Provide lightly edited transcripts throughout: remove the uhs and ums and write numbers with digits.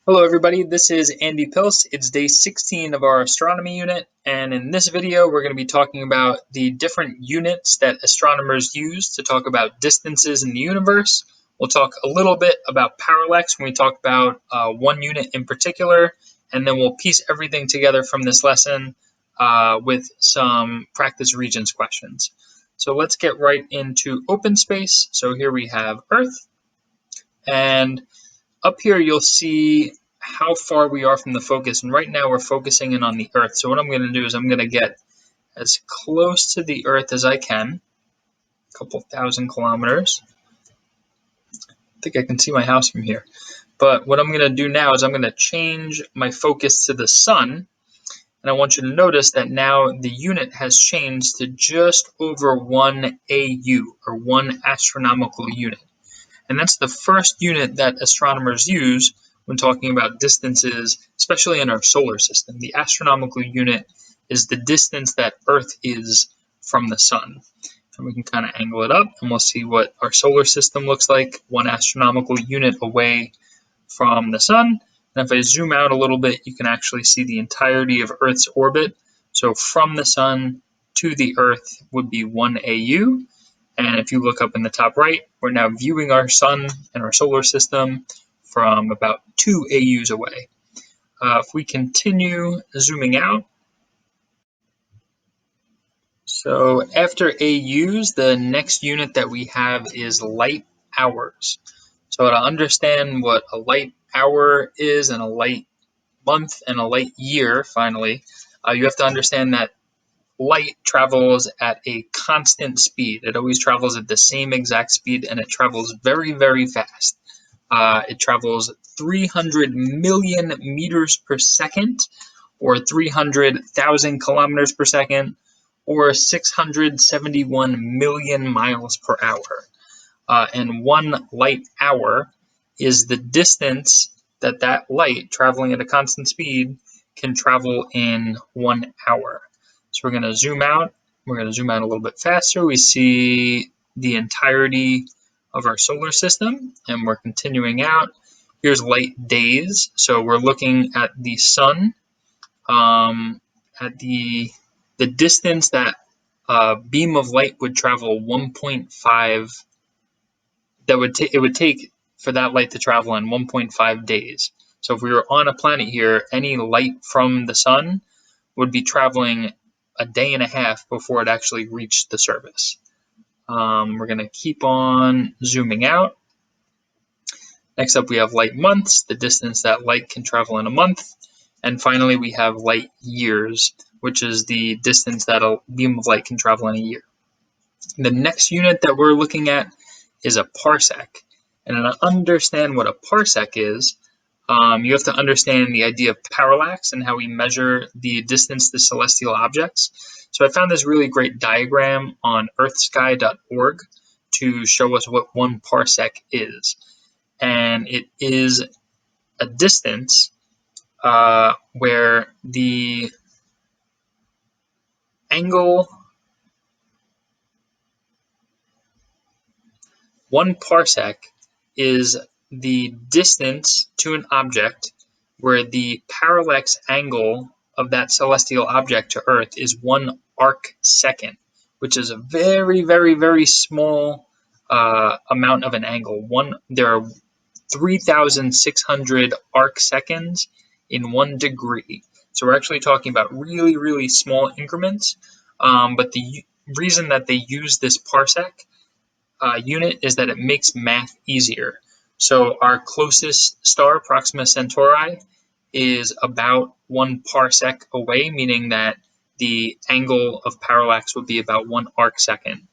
Hello everybody, this is Andy Pilc. It's day 16 of our astronomy unit, and in this video we're going to be talking about the different units that astronomers use to talk about distances in the universe. We'll talk a little bit about parallax when we talk about one unit in particular, and then we'll piece everything together from this lesson with some practice regions questions. So let's get right into OpenSpace. So here we have Earth, and up here you'll see how far we are from the focus, and right now we're focusing in on the Earth. So what I'm going to do is I'm going to get as close to the Earth as I can, a couple thousand kilometers. I think I can see my house from here. But what I'm going to do now is I'm going to change my focus to the Sun, and I want you to notice that now the unit has changed to just over 1 AU, or 1 astronomical unit. And that's the first unit that astronomers use when talking about distances, especially in our solar system. The astronomical unit is the distance that Earth is from the Sun. And we can kind of angle it up, and we'll see what our solar system looks like 1 astronomical unit away from the Sun. And if I zoom out a little bit, you can actually see the entirety of Earth's orbit. So from the Sun to the Earth would be 1 AU. And if you look up in the top right, we're now viewing our Sun and our solar system from about 2 AUs away. If we continue zooming out, so after AUs, the next unit that we have is light hours. So to understand what a light hour is, and a light month, and a light year, finally, you have to understand that light travels at a constant speed. It always travels at the same exact speed, and it travels very, very fast. It travels 300 million meters per second, or 300,000 kilometers per second, or 671 million miles per hour. And 1 light hour is the distance that light traveling at a constant speed can travel in 1 hour. So we're going to zoom out. We're going to zoom out a little bit faster. We see the entirety of our solar system, and we're continuing out. Here's light days. So we're looking at the Sun, at the distance that a beam of light would travel 1.5. It would take for that light to travel in 1.5 days. So if we were on a planet here, any light from the Sun would be traveling a day and a half before it actually reached the surface. We're going to keep on zooming out. Next up, we have light months, the distance that light can travel in a month. And finally, we have light years, which is the distance that a beam of light can travel in a year. The next unit that we're looking at is a parsec. And to understand what a parsec is, you have to understand the idea of parallax and how we measure the distance to celestial objects. So I found this really great diagram on earthsky.org to show us what 1 parsec is. And it is a distance where the angle, 1 parsec is the distance to an object where the parallax angle of that celestial object to Earth is 1 arc second, which is a very, very, very small amount of an angle. There are 3,600 arc seconds in 1 degree. So we're actually talking about really, really small increments. But the reason that they use this parsec unit is that it makes math easier. So our closest star, Proxima Centauri, is about 1 parsec away, meaning that the angle of parallax would be about 1 arc second.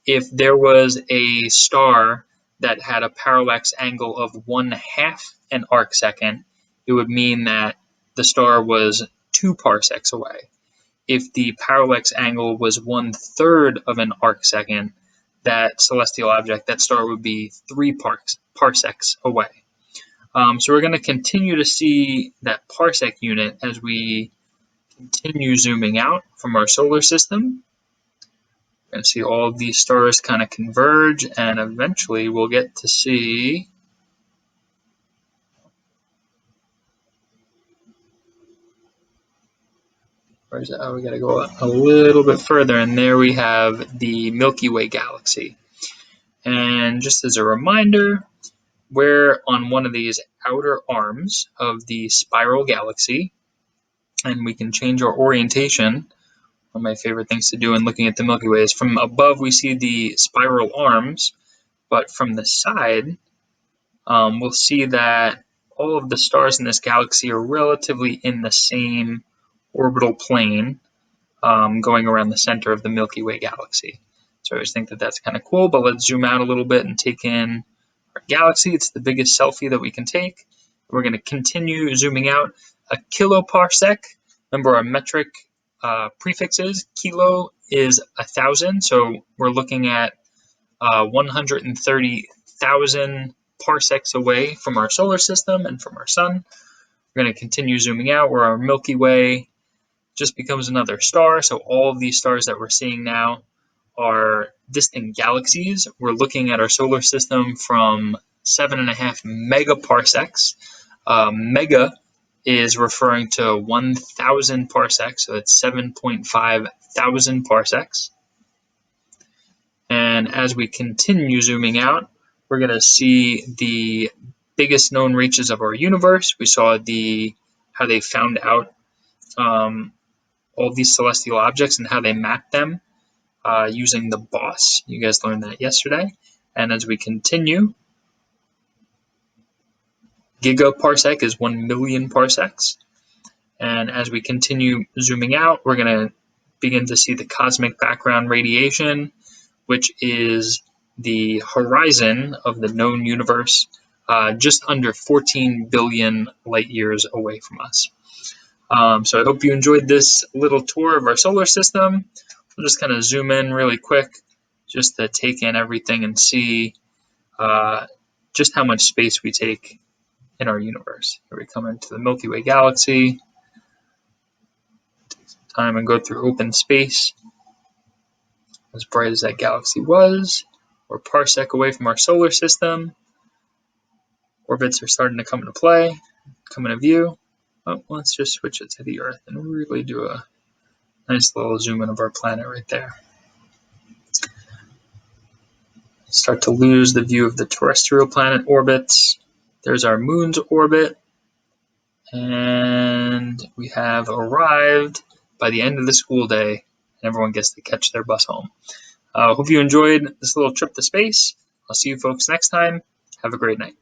If there was a star that had a parallax angle of 1/2 an arc second, it would mean that the star was 2 parsecs away. If the parallax angle was 1/3 of an arc second, that celestial object, that star, would be 3 parsecs away. So we're going to continue to see that parsec unit as we continue zooming out from our solar system. We're going to see all of these stars kind of converge, and eventually we'll get to see Where's that? Oh, we got to go a little bit further, and there we have the Milky Way Galaxy. And just as a reminder, we're on one of these outer arms of the spiral galaxy, and we can change our orientation. One of my favorite things to do in looking at the Milky Way is from above we see the spiral arms, but from the side, we'll see that all of the stars in this galaxy are relatively in the same orbital plane, going around the center of the Milky Way Galaxy. So I always think that that's kind of cool, but let's zoom out a little bit and take in our galaxy. It's the biggest selfie that we can take. We're going to continue zooming out. A kiloparsec, remember our metric prefixes, kilo is 1,000, so we're looking at 130,000 parsecs away from our solar system and from our sun. We're going to continue zooming out where our Milky Way just becomes another star. So all of these stars that we're seeing now are distant galaxies. We're looking at our solar system from 7.5 megaparsecs. Mega is referring to 1,000 parsecs, so it's 7.5 thousand parsecs. And as we continue zooming out, we're going to see the biggest known reaches of our universe. We saw how they found out all these celestial objects and how they mapped them using the BOSS. You guys learned that yesterday. And as we continue, gigaparsec is 1 million parsecs. And as we continue zooming out, we're going to begin to see the cosmic background radiation, which is the horizon of the known universe, just under 14 billion light years away from us. So I hope you enjoyed this little tour of our solar system. We'll just kind of zoom in really quick just to take in everything and see just how much space we take in our universe. Here we come into the Milky Way Galaxy. Take some time and go through OpenSpace. As bright as that galaxy was, we're parsec away from our solar system. Orbits are starting to come into play, come into view. Oh, let's just switch it to the Earth and really do a nice little zoom in of our planet right there. Start to lose the view of the terrestrial planet orbits. There's our moon's orbit. And we have arrived by the end of the school day, and everyone gets to catch their bus home. Hope you enjoyed this little trip to space. I'll see you folks next time. Have a great night.